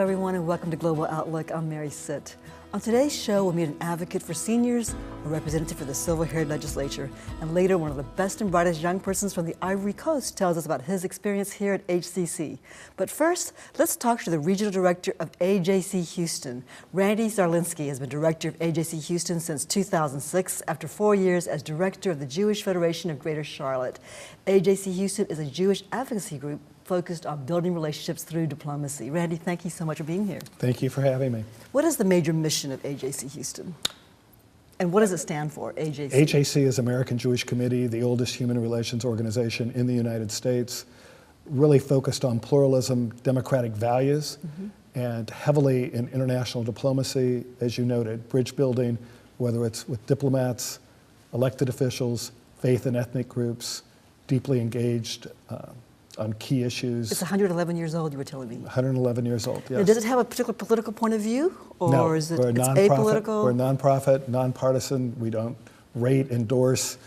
everyone, and welcome to Global Outlook. I'm Mary Sitt. On today's show, we'll meet an advocate for seniors, a representative for the Silver-Haired Legislature, and later one of the best and brightest young persons from the Ivory Coast tells us about his experience here at HCC. But first, let's talk to the Regional Director of AJC Houston. Randy Czarlinsky has been Director of AJC Houston since 2006 after 4 years as Director of the Jewish Federation of Greater Charlotte. AJC Houston is a Jewish advocacy group focused on building relationships through diplomacy. Randy, thank you so much for being here. Thank you for having me. What is the major mission of AJC Houston? And what does it stand for, AJC? AJC is American Jewish Committee, the oldest human relations organization in the United States, really focused on pluralism, democratic values, and heavily in international diplomacy, as you noted, bridge building, whether it's with diplomats, elected officials, faith and ethnic groups, deeply engaged on key issues. It's 111 years old, you were telling me. 111 years old, yes. Now, does it have a particular political point of view? Or No, is it we're a it's nonprofit. apolitical? We're a nonprofit, nonpartisan. We don't rate, endorse,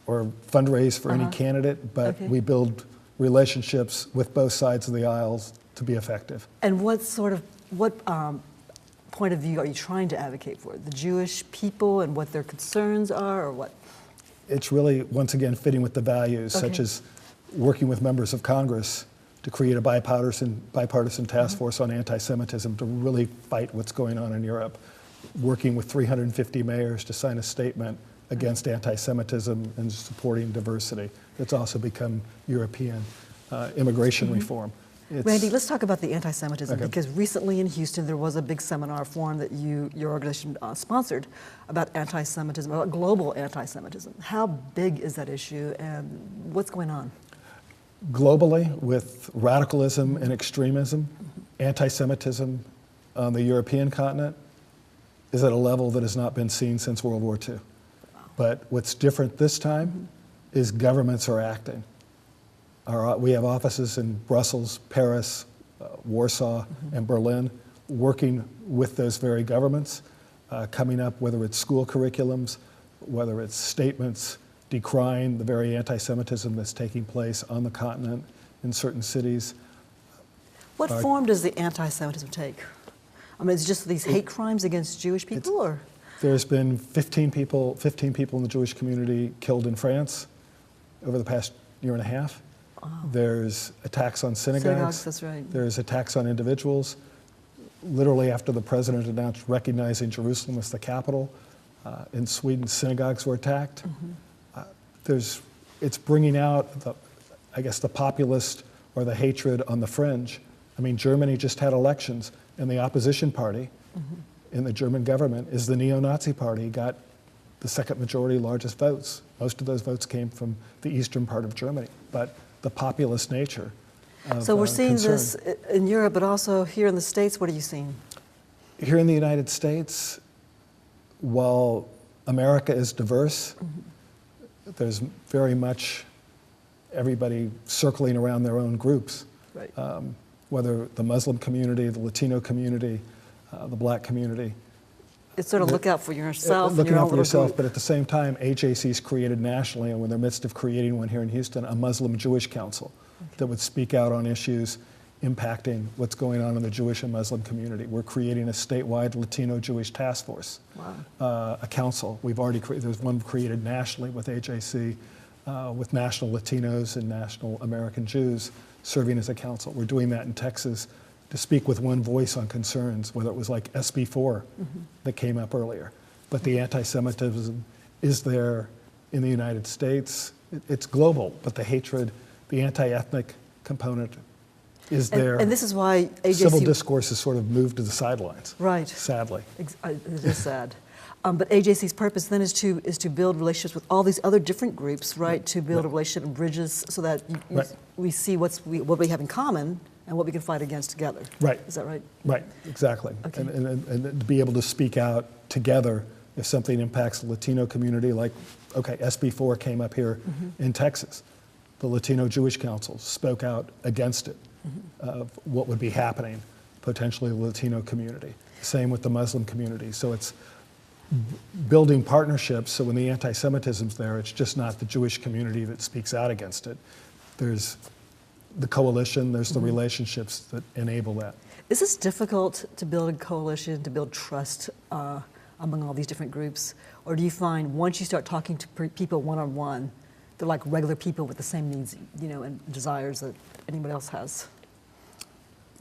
or fundraise for any candidate, but we build relationships with both sides of the aisles to be effective. And what point of view are you trying to advocate for? The Jewish people and what their concerns are, or what? It's really, once again, fitting with the values, such as working with members of Congress to create a bipartisan task force on anti-Semitism to really fight what's going on in Europe, working with 350 mayors to sign a statement against anti-Semitism and supporting diversity. It's also become European immigration reform. Randy, let's talk about the anti-Semitism, because recently in Houston there was a big seminar forum that your organization sponsored about anti-Semitism, about global anti-Semitism. How big is that issue and what's going on? Globally, with radicalism and extremism, anti-Semitism on the European continent is at a level that has not been seen since World War II. But what's different this time is governments are acting. We have offices in Brussels, Paris, Warsaw, and Berlin, working with those very governments, coming up, whether it's school curriculums, whether it's statements decrying the very anti-Semitism that's taking place on the continent in certain cities. What form does the anti-Semitism take? I mean, it's just these hate crimes against Jewish people, or? There's been 15 people in the Jewish community killed in France over the past year and a half. Wow. There's attacks on synagogues. That's right. There's attacks on individuals. Literally after the president announced recognizing Jerusalem as the capital, in Sweden, synagogues were attacked. It's bringing out, the populist or the hatred on the fringe. I mean, Germany just had elections, and the opposition party in the German government is the neo-Nazi party, got the second majority largest votes. Most of those votes came from the eastern part of Germany, but the populist nature of So we're seeing concern. this in Europe, but also here in the States. What are you seeing? Here in the United States, while America is diverse, there's very much everybody circling around their own groups, whether the Muslim community, the Latino community, the black community. It's sort of look out for yourself. Looking out for yourself, group. but at the same time, AJC's created nationally, and we're in the midst of creating one here in Houston, a Muslim-Jewish council that would speak out on issues impacting what's going on in the Jewish and Muslim community. We're creating a statewide Latino-Jewish task force, a council. We've already there's one created nationally with AJC, with national Latinos and national American Jews serving as a council. We're doing that in Texas to speak with one voice on concerns, whether it was like SB4 that came up earlier. But the anti-Semitism is there in the United States. It's global, but the hatred, the anti-ethnic component is there. And this is why AJC... Civil discourse has sort of moved to the sidelines. Right. Sadly. It is sad. But AJC's purpose then is to build relationships with all these other different groups, right? To build a relationship and bridges so that we see what we have in common and what we can fight against together. Right. Is that right? Right, exactly. Okay. And to be able to speak out together if something impacts the Latino community, like, SB4 came up here in Texas. The Latino Jewish Council spoke out against it, of what would be happening, potentially the Latino community. Same with the Muslim community. So it's building partnerships, so when the anti-Semitism's there, it's just not the Jewish community that speaks out against it. There's the coalition, there's the relationships that enable that. Is this difficult to build a coalition, to build trust among all these different groups? Or do you find once you start talking to people one-on-one, they're like regular people with the same needs, and desires that anybody else has?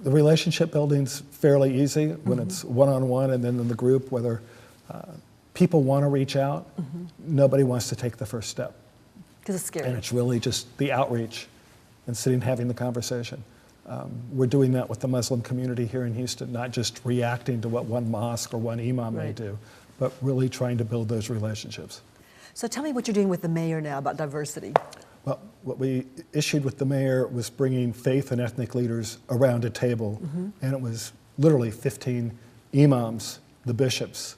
The relationship building's fairly easy when it's one-on-one, and then in the group, whether people want to reach out, nobody wants to take the first step. Because it's scary. And it's really just the outreach and sitting having the conversation. We're doing that with the Muslim community here in Houston, not just reacting to what one mosque or one imam may do, but really trying to build those relationships. So tell me what you're doing with the mayor now about diversity. Well, what we issued with the mayor was bringing faith and ethnic leaders around a table, and it was literally 15 imams, the bishops,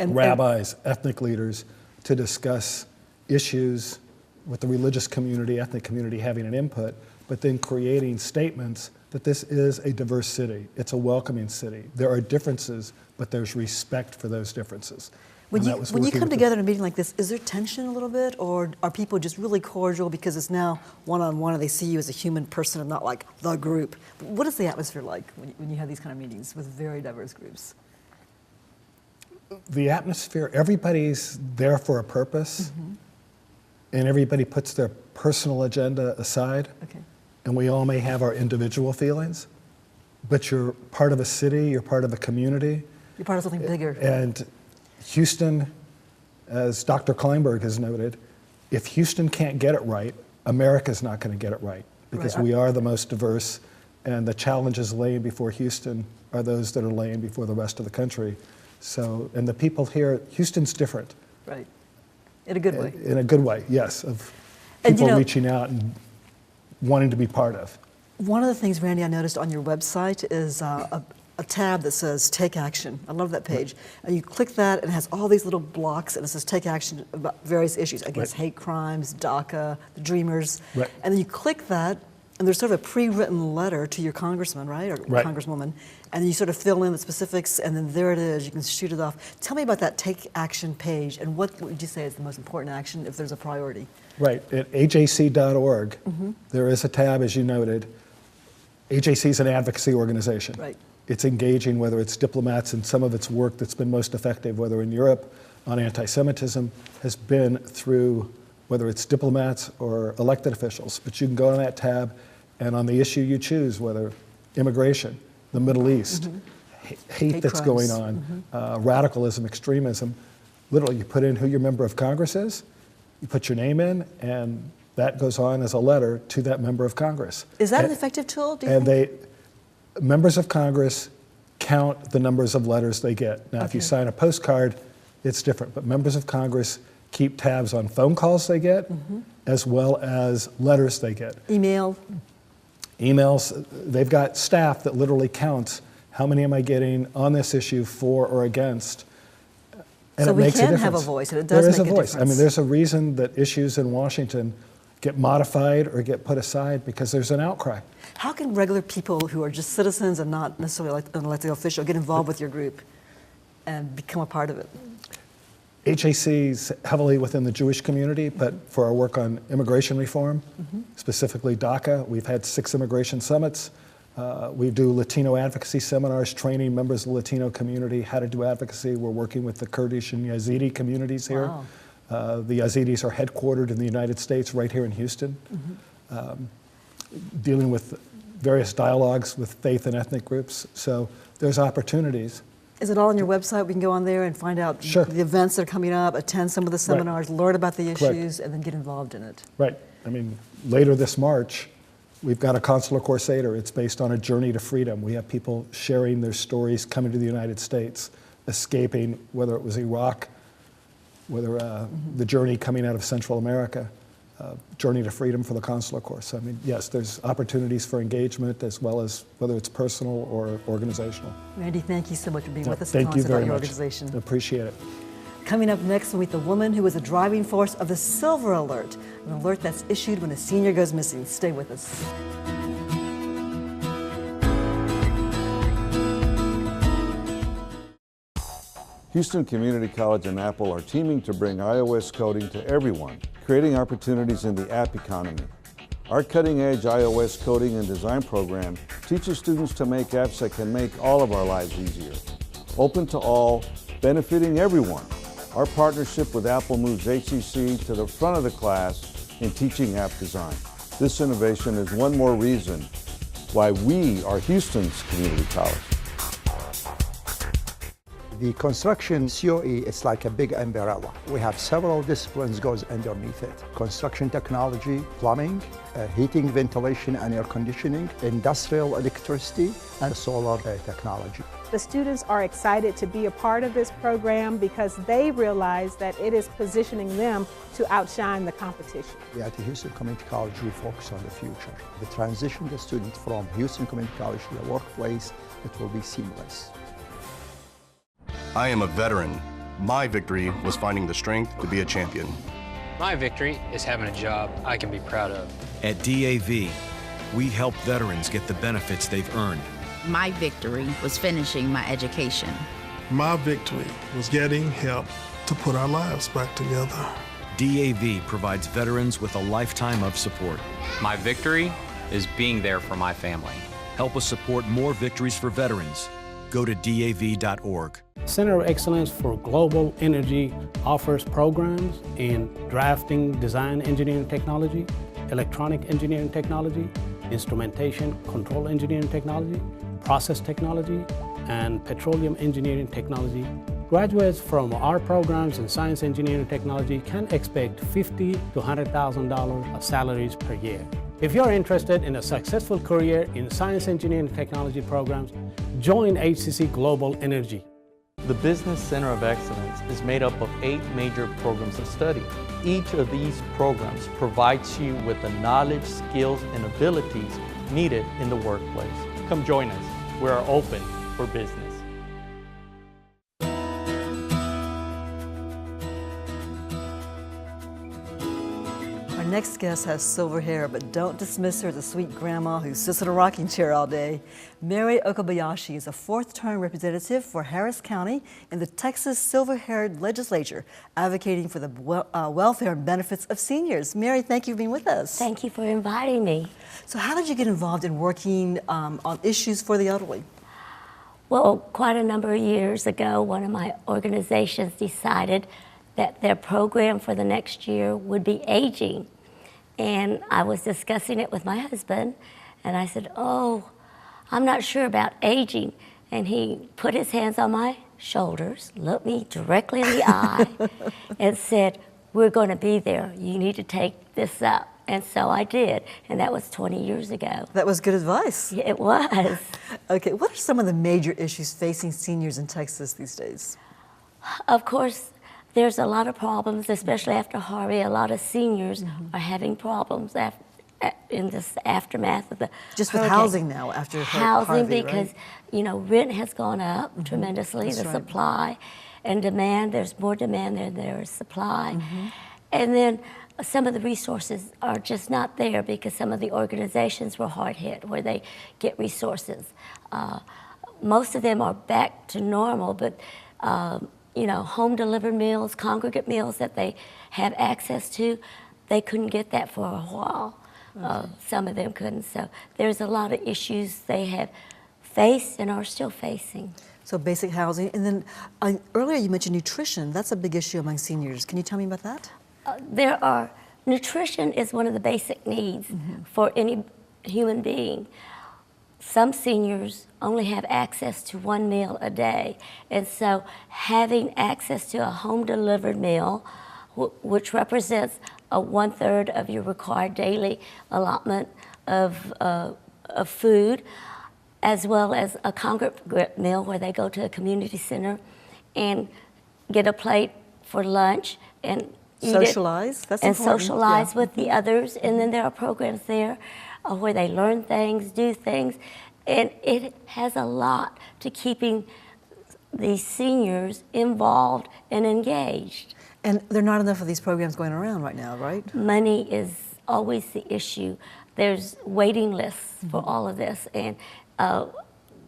rabbis, ethnic leaders, to discuss issues with the religious community, ethnic community having an input, but then creating statements that this is a diverse city. It's a welcoming city. There are differences, but there's respect for those differences. When you come together in a meeting like this, is there tension a little bit, or are people just really cordial because it's now one-on-one and they see you as a human person and not like the group? What is the atmosphere like when you have these kind of meetings with very diverse groups? The atmosphere, everybody's there for a purpose, and everybody puts their personal agenda aside, and we all may have our individual feelings, but you're part of a city, you're part of a community. You're part of something bigger. And Houston, as Dr. Kleinberg has noted, if Houston can't get it right, America's not going to get it right, because we are the most diverse, and the challenges laying before Houston are those that are laying before the rest of the country. So, and the people here, Houston's different. Right. In a good way. In a good way, yes, of people reaching out and wanting to be part of. One of the things, Randy, I noticed on your website is a tab that says Take Action. I love that page. And you click that, and it has all these little blocks, and it says Take Action about various issues, against hate crimes, DACA, the Dreamers. And then you click that, and there's sort of a pre-written letter to your congressman, right, or congresswoman, and you sort of fill in the specifics, and then there it is. You can shoot it off. Tell me about that Take Action page, and what would you say is the most important action if there's a priority? Right. At ajc.org, there is a tab, as you noted. AJC is an advocacy organization. Right. It's engaging, whether it's diplomats, and some of its work that's been most effective, whether in Europe on anti-Semitism, has been through whether it's diplomats or elected officials. But you can go on that tab, and on the issue you choose, whether immigration, the Middle East, hate that's crimes. going on, radicalism, extremism, literally you put in who your member of Congress is, you put your name in, and that goes on as a letter to that member of Congress. Is that an effective tool, do you think? Members of Congress count the numbers of letters they get. Now, if you sign a postcard, it's different, but members of Congress keep tabs on phone calls they get, as well as letters they get. Emails, they've got staff that literally counts how many am I getting on this issue for or against. And so it makes a difference. have a voice, and it does make a difference. There is a voice. I mean, there's a reason that issues in Washington get modified or get put aside, because there's an outcry. How can regular people who are just citizens and not necessarily an elected official get involved with your group and become a part of it? HAC's heavily within the Jewish community, but for our work on immigration reform, specifically DACA, we've had 6 immigration summits. We do Latino advocacy seminars, training members of the Latino community how to do advocacy. We're working with the Kurdish and Yazidi communities here. Wow. The Yazidis are headquartered in the United States, right here in Houston, dealing with various dialogues with faith and ethnic groups. So there's opportunities. Is it all on your website? We can go on there and find out the events that are coming up, attend some of the seminars, learn about the issues, and then get involved in it. Right. I mean, later this March, we've got a consular course Seder. It's based on a journey to freedom. We have people sharing their stories, coming to the United States, escaping, whether it was Iraq, whether the journey coming out of Central America, journey to freedom for the consular course. I mean, yes, there's opportunities for engagement, as well as whether it's personal or organizational. Randy, thank you so much for being with us and telling us about your organization. Appreciate it. Coming up next, we'll meet the woman who was a driving force of the Silver Alert, an alert that's issued when a senior goes missing. Stay with us. Houston Community College and Apple are teaming to bring iOS coding to everyone, creating opportunities in the app economy. Our cutting-edge iOS coding and design program teaches students to make apps that can make all of our lives easier. Open to all, benefiting everyone. Our partnership with Apple moves HCC to the front of the class in teaching app design. This innovation is one more reason why we are Houston's community college. The construction COE is like a big umbrella. We have several disciplines goes underneath it. Construction technology, plumbing, heating, ventilation and air conditioning, industrial electricity, and solar technology. The students are excited to be a part of this program because they realize that it is positioning them to outshine the competition. At the Houston Community College, we focus on the future. The transition of the student from Houston Community College to the workplace, it will be seamless. I am a veteran. My victory was finding the strength to be a champion. My victory is having a job I can be proud of. At DAV, we help veterans get the benefits they've earned. My victory was finishing my education. My victory was getting help to put our lives back together. DAV provides veterans with a lifetime of support. My victory is being there for my family. Help us support more victories for veterans. Go to DAV.org. Center of Excellence for Global Energy offers programs in drafting, design engineering technology, electronic engineering technology, instrumentation, control engineering technology, process technology, and petroleum engineering technology. Graduates from our programs in science engineering technology can expect $50,000 to $100,000 of salaries per year. If you're interested in a successful career in science engineering technology programs, join HCC Global Energy. The Business Center of Excellence is made up of 8 major programs of study. Each of these programs provides you with the knowledge, skills, and abilities needed in the workplace. Come join us. We are open for business. Our next guest has silver hair, but don't dismiss her as a sweet grandma who sits in a rocking chair all day. Mary Okabayashi is a 4th-term representative for Harris County in the Texas Silver-Haired Legislature, advocating for the welfare and benefits of seniors. Mary, thank you for being with us. Thank you for inviting me. So how did you get involved in working on issues for the elderly? Well, quite a number of years ago, one of my organizations decided that their program for the next year would be aging. And I was discussing it with my husband, and I said, oh, I'm not sure about aging. And he put his hands on my shoulders, looked me directly in the eye, and said, we're going to be there. You need to take this up. And so I did, and that was 20 years ago. That was good advice. It was. Okay, what are some of the major issues facing seniors in Texas these days? Of course, there's a lot of problems, especially after Harvey. A lot of seniors are having problems in this aftermath of the just hurricane. With housing now after housing Harvey, because right? You know, rent has gone up tremendously. That's the right. supply and demand. There's more demand than there is supply, and then some of the resources are just not there because some of the organizations were hard hit where they get resources. Most of them are back to normal, but you know, home delivered meals, congregate meals that they have access to, they couldn't get that for a while. Some of them couldn't. So there's a lot of issues they have faced and are still facing. So basic housing, and then earlier you mentioned nutrition. That's a big issue among seniors. Can you tell me about that? Nutrition is one of the basic needs for any human being. Some seniors only have access to 1 meal a day, and so having access to a home-delivered meal, which represents 1/3 of your required daily allotment of food, as well as a congregate meal where they go to a community center and get a plate for lunch and eat socialize. That's and important. socialize with the others, and then there are programs there where they learn things, do things, and it has a lot to keeping these seniors involved and engaged. And there are not enough of these programs going around right now, right? Money is always the issue. There's waiting lists for all of this, and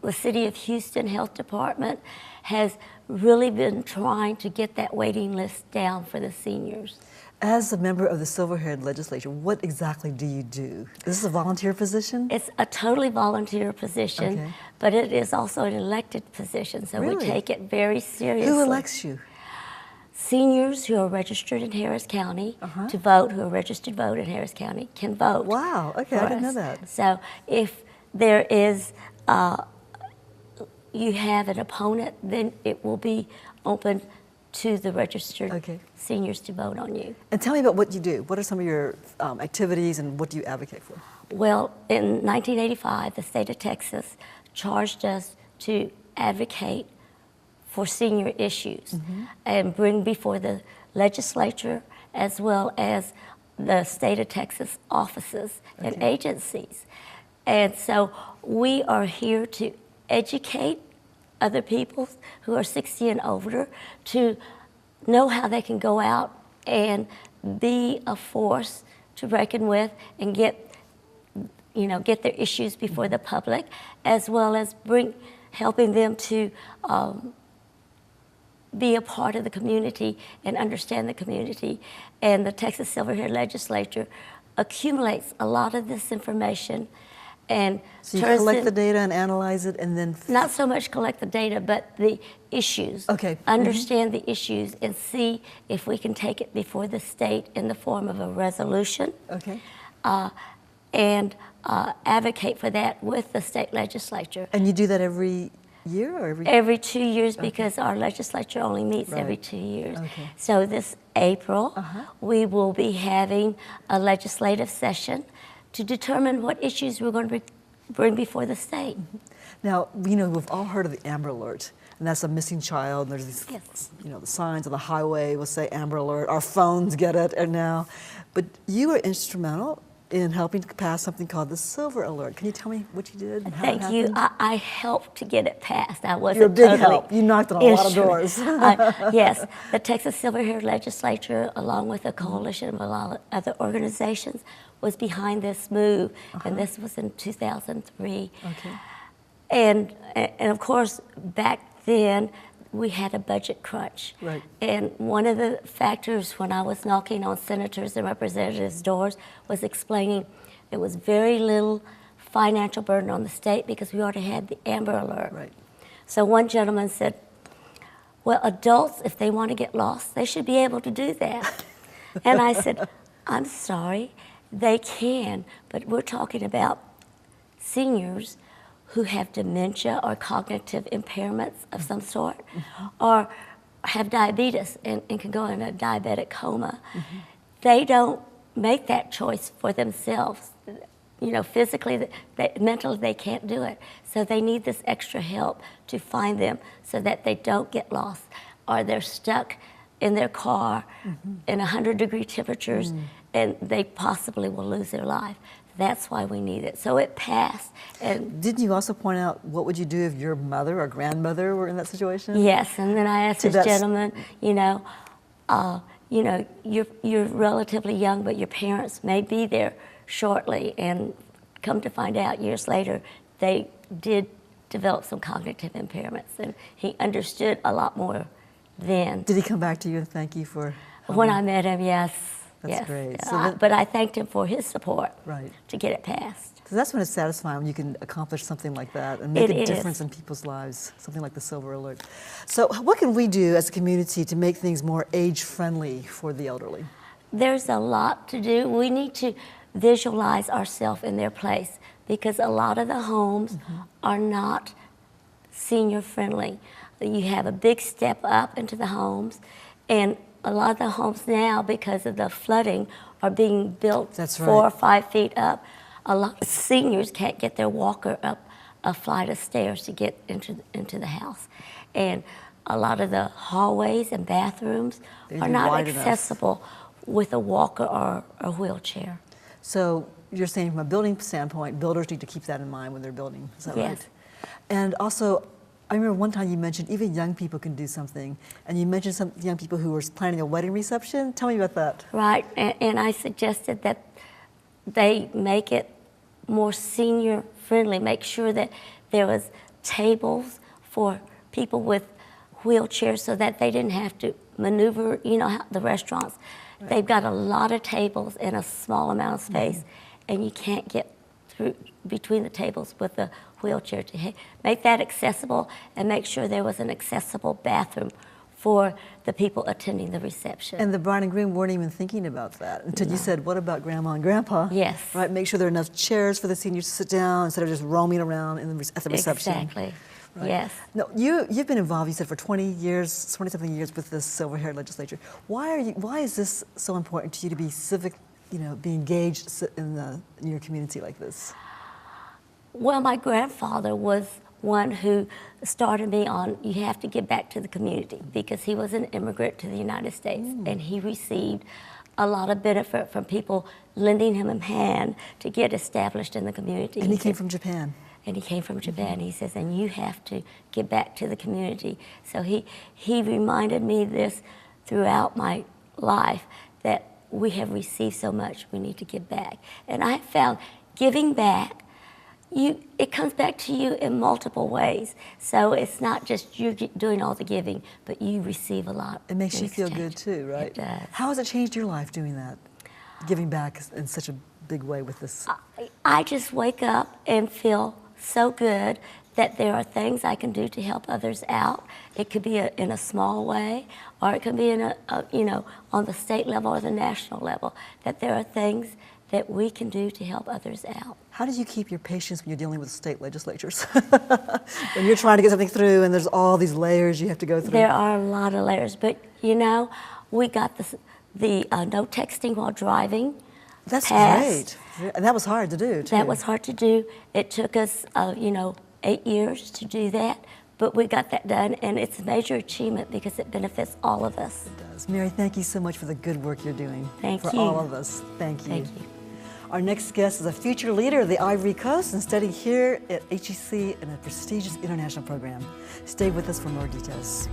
the City of Houston Health Department has really been trying to get that waiting list down for the seniors. As a member of the Silver-Haired Legislature, what exactly do you do? Is this a volunteer position? It's a totally volunteer position, Okay. but it is also an elected position, so Really? we take it very seriously. Who elects you? Seniors who are registered in Harris County to vote, who are registered to vote in Harris County, can vote. Wow, okay, I didn't know that. So if there is, you have an opponent, then it will be open to the registered seniors to vote on you. And tell me about what you do. What are some of your activities and what do you advocate for? Well, in 1985, the state of Texas charged us to advocate for senior issues and bring before the legislature as well as the state of Texas offices and agencies. And so we are here to educate other people who are 60 and older to know how they can go out and be a force to reckon with and get their issues before the public, as well as helping them to be a part of the community and understand the community. And the Texas Silver-Haired Legislature accumulates a lot of this information and so you collect the data and analyze it and then... Not so much collect the data, but the issues. Okay. Understand the issues and see if we can take it before the state in the form of a resolution. Okay. And advocate for that with the state legislature. And you do that every year or every... Every 2 years, because our legislature only meets every 2 years. Okay. So this April, we will be having a legislative session to determine what issues we're going to bring before the state. Now, we've all heard of the Amber Alert, and that's a missing child. And there's these, the signs on the highway will say Amber Alert. Our phones get it now. But you were instrumental in helping to pass something called the Silver Alert. Can you tell me what you did and how it happened? Thank you. I helped to get it passed. I wasn't You're a big totally help. You knocked on a lot of doors. Yes, the Texas Silver-Haired Legislature, along with a coalition of a lot of other organizations, was behind this move, and this was in 2003. Okay. And of course, back then, we had a budget crunch. Right. And one of the factors when I was knocking on senators and representatives' doors was explaining there was very little financial burden on the state because we already had the Amber Alert. Right. So one gentleman said, well, adults, if they want to get lost, they should be able to do that. And I said, I'm sorry, they can, but we're talking about seniors who have dementia or cognitive impairments of some sort, or have diabetes and can go in a diabetic coma. They don't make that choice for themselves. Physically, mentally, they can't do it. So they need this extra help to find them so that they don't get lost, or they're stuck in their car in 100-degree temperatures and they possibly will lose their life. That's why we need it. So it passed. And didn't you also point out what would you do if your mother or grandmother were in that situation? Yes, and then I asked this gentleman, you're relatively young, but your parents may be there shortly, and come to find out years later, they did develop some cognitive impairments, and he understood a lot more then. Did he come back to you and thank you for helping? When I met him, yes. That's great. So but I thanked him for his support to get it passed. So that's when it's satisfying, when you can accomplish something like that and make a difference in people's lives, something like the Silver Alert. So what can we do as a community to make things more age-friendly for the elderly? There's a lot to do. We need to visualize ourselves in their place, because a lot of the homes are not senior-friendly. You have a big step up into the homes, and a lot of the homes now, because of the flooding, are being built 4 or 5 feet up. A lot of seniors can't get their walker up a flight of stairs to get into the house. And a lot of the hallways and bathrooms are not accessible with a walker or a wheelchair. So you're saying from a building standpoint, builders need to keep that in mind when they're building, is that right? And also, I remember one time you mentioned even young people can do something, and you mentioned some young people who were planning a wedding reception. Tell me about that. Right, and I suggested that they make it more senior friendly, make sure that there was tables for people with wheelchairs so that they didn't have to maneuver, you know, the restaurants. Right. They've got a lot of tables in a small amount of space, and you can't get through between the tables with a wheelchair. To make that accessible and make sure there was an accessible bathroom for the people attending the reception. And the bride and groom weren't even thinking about that until you said, what about grandma and grandpa? Yes. Right, make sure there are enough chairs for the seniors to sit down instead of just roaming around at the reception. Exactly. Right. Yes. No, you've been involved, you said, for 20-something years with the Silver-Haired Legislature. Why is this so important to you to be civic, you know, be engaged in your community like this? Well, my grandfather was one who started me on, you have to give back to the community, because he was an immigrant to the United States, and he received a lot of benefit from people lending him a hand to get established in the community. And he came from Japan. And he came from Japan. He says, and you have to give back to the community. So he reminded me this throughout my life, that we have received so much, we need to give back. And I have found giving back, it comes back to you in multiple ways. So it's not just you doing all the giving, but you receive a lot. It makes you feel good too, right? It does. How has it changed your life doing that? Giving back in such a big way with this? I just wake up and feel so good that there are things I can do to help others out. It could be in a small way, or it could be in on the state level or the national level, that there are things that we can do to help others out. How do you keep your patience when you're dealing with state legislatures? When you're trying to get something through and there's all these layers you have to go through? There are a lot of layers, but you know, we got the no texting while driving. That's passed. great. And that was hard to do, too. That was hard to do. It took us, 8 years to do that, but we got that done, and it's a major achievement because it benefits all of us. It does. Mary, thank you so much for the good work you're doing. Thank you. For all of us. Thank you. Thank you. Our next guest is a future leader of the Ivory Coast and studying here at HEC in a prestigious international program. Stay with us for more details.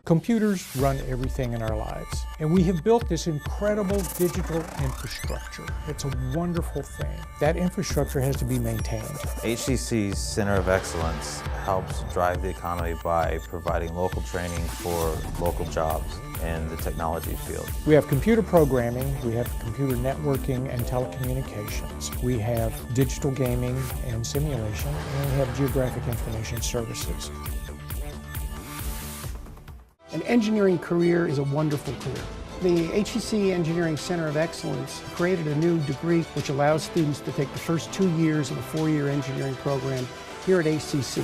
Computers run everything in our lives, and we have built this incredible digital infrastructure. It's a wonderful thing. That infrastructure has to be maintained. HEC's Center of Excellence helps drive the economy by providing local training for local jobs in the technology field. We have computer programming, we have computer networking and telecommunications, we have digital gaming and simulation, and we have geographic information services. An engineering career is a wonderful career. The HEC Engineering Center of Excellence created a new degree which allows students to take the first 2 years of a 4-year engineering program here at ACC,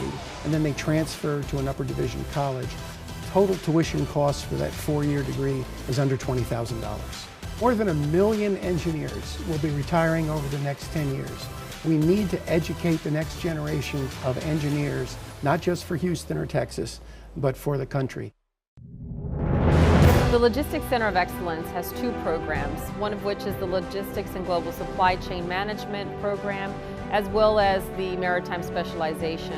and then they transfer to an upper division college. Total tuition costs for that 4-year degree is under $20,000. More than 1 million engineers will be retiring over the next 10 years. We need to educate the next generation of engineers, not just for Houston or Texas, but for the country. The Logistics Center of Excellence has 2 programs, one of which is the Logistics and Global Supply Chain Management program, as well as the Maritime Specialization.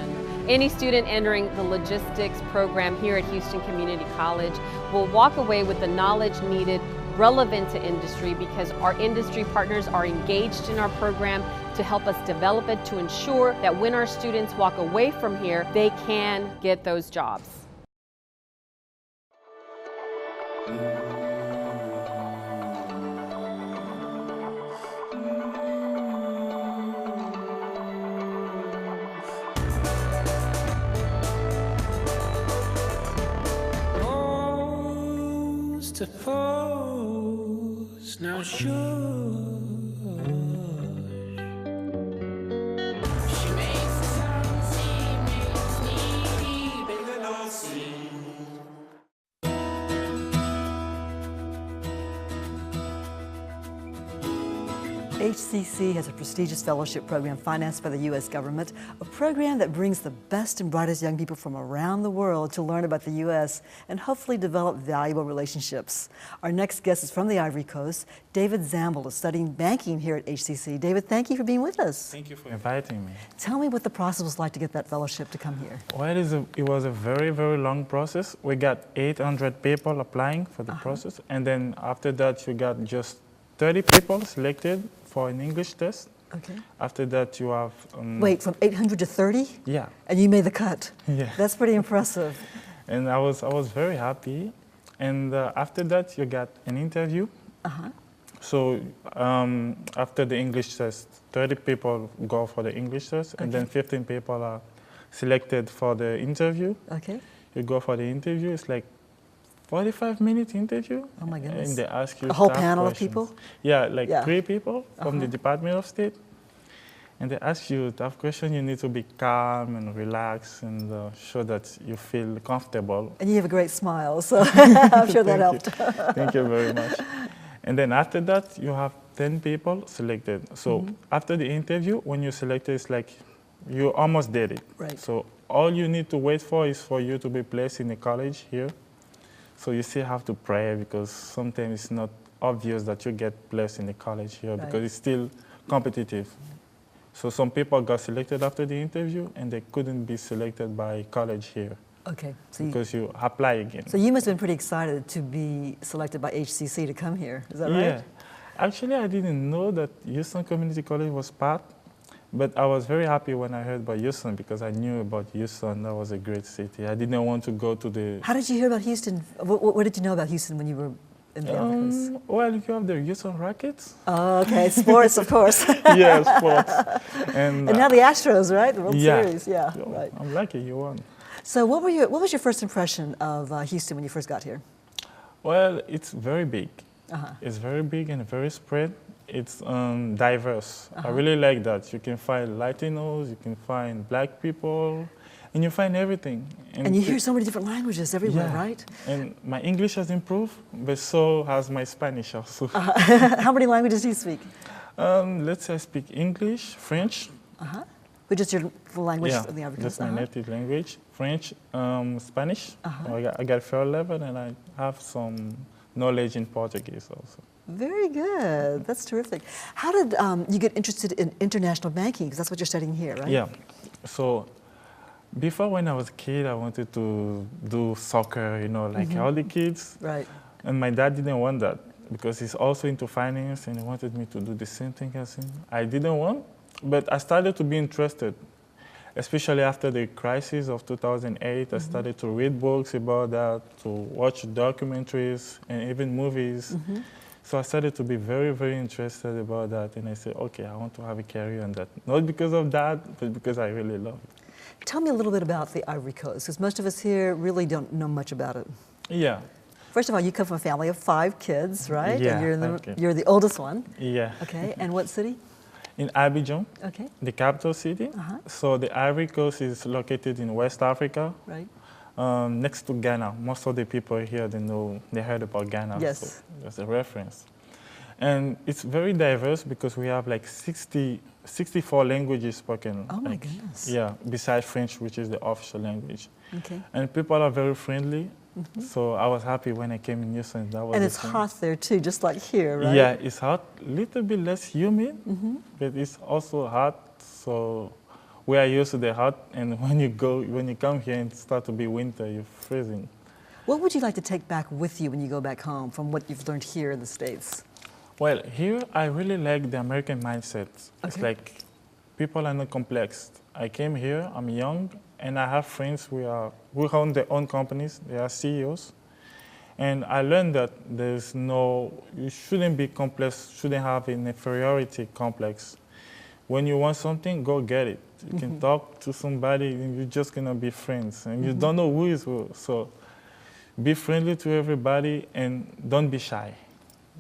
Any student entering the logistics program here at Houston Community College will walk away with the knowledge needed relevant to industry, because our industry partners are engaged in our program to help us develop it to ensure that when our students walk away from here, they can get those jobs. To pose, now sure. She makes the sun see, makes me deep in the North Sea. HCC has a prestigious fellowship program financed by the U.S. government, a program that brings the best and brightest young people from around the world to learn about the U.S. and hopefully develop valuable relationships. Our next guest is from the Ivory Coast. David Zamble is studying banking here at HCC. David, thank you for being with us. Thank you for inviting me. Tell me what the process was like to get that fellowship to come here. Well, it was a very, very long process. We got 800 people applying for the process, and then after that you got just 30 people selected for an English test. Okay. After that, you have... Wait, from 800 to 30? Yeah. And you made the cut? Yeah. That's pretty impressive. And I was very happy. And after that, you got an interview. Uh-huh. So after the English test, 30 people go for the English test, and then 15 people are selected for the interview. Okay. You go for the interview. It's like 45-minute interview. Oh my goodness. And they ask you a whole tough panel questions. of people? Yeah, like 3 people from the Uh-huh. Department of State. And they ask you tough questions. You need to be calm and relax and show that you feel comfortable. And you have a great smile, so I'm sure that helped. Thank you very much. And then after that, you have 10 people selected. So after the interview, when you're selected, it's like you almost did it. Right. So all you need to wait for is for you to be placed in the college here. So you still have to pray because sometimes it's not obvious that you get placed in the college here because it's still competitive. So some people got selected after the interview and they couldn't be selected by college here. Okay. Because you apply again. So you must have been pretty excited to be selected by HCC to come here. Is that right? Yeah. Actually, I didn't know that Houston Community College was part, but I was very happy when I heard about Houston because I knew about Houston. That was a great city. I didn't want to go to the... How did you hear about Houston? What did you know about Houston when you were in the Ivory Coast? Well, you have the Houston Rockets. Oh, okay. Sports, of course. Yeah, sports. And now the Astros, right? The World Series. Yeah, So, right. I'm lucky you won. So what was your first impression of Houston when you first got here? Well, it's very big. Uh-huh. It's very big and very spread. It's diverse. I really like that. You can find Latinos, you can find black people, and you find everything. And you hear so many different languages everywhere, right? And my English has improved, but so has my Spanish also. How many languages do you speak? Let's say I speak English, French. Uh-huh. Which is your language in the Ivory Coast? That's my native language. French, Spanish. I got 3rd level, and I have some knowledge in Portuguese also. Very good. That's terrific. How did you get interested in international banking? Because that's what you're studying here, right? Yeah. So before, when I was a kid, I wanted to do soccer, you know, like all the kids. Right. And my dad didn't want that because he's also into finance and he wanted me to do the same thing as him. I didn't want, but I started to be interested, especially after the crisis of 2008. I started to read books about that, to watch documentaries and even movies. So I started to be very, very interested about that. And I said, okay, I want to have a career in that. Not because of that, but because I really love it. Tell me a little bit about the Ivory Coast, because most of us here really don't know much about it. Yeah. First of all, you come from a family of 5 kids, right? Yeah, And you're the oldest one. Yeah. Okay, and what city? In Abidjan, okay, the capital city. So the Ivory Coast is located in West Africa, right? Next to Ghana. Most of the people here, they heard about Ghana. Yes. So that's a reference. And it's very diverse because we have like 64 languages spoken. Oh my goodness. Yeah, besides French, which is the official language. Okay. And people are very friendly. So I was happy when I came in Houston. That was and it's hot there too, just like here, right? Yeah, it's hot, a little bit less humid, but it's also hot. So we are used to the hot, and when you come here and start to be winter, you're freezing. What would you like to take back with you when you go back home from what you've learned here in the States? Well, here I really like the American mindset. It's Okay. like people are not complex. I came here, I'm young, and I have friends who own their own companies, they are CEOs. And I learned that you shouldn't be complex, shouldn't have an inferiority complex. When you want something, go get it. You can talk to somebody and you're just gonna be friends. And you don't know who is who. So be friendly to everybody and don't be shy.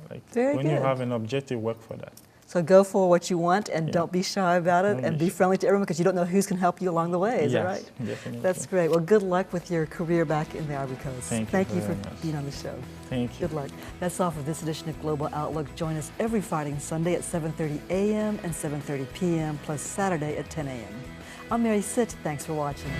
Like Very when you good. have an objective, work for that. So go for what you want and don't be shy about it and be friendly to everyone because you don't know who's going to help you along the way. Is that right? Definitely. That's great. Well, good luck with your career back in the Ivory Coast. Thank you for very much. being on the show. Thank you. Good luck. That's all for this edition of Global Outlook. Join us every Friday and Sunday at 7:30 a.m. and 7:30 p.m. plus Saturday at 10 a.m. I'm Mary Sitt. Thanks for watching.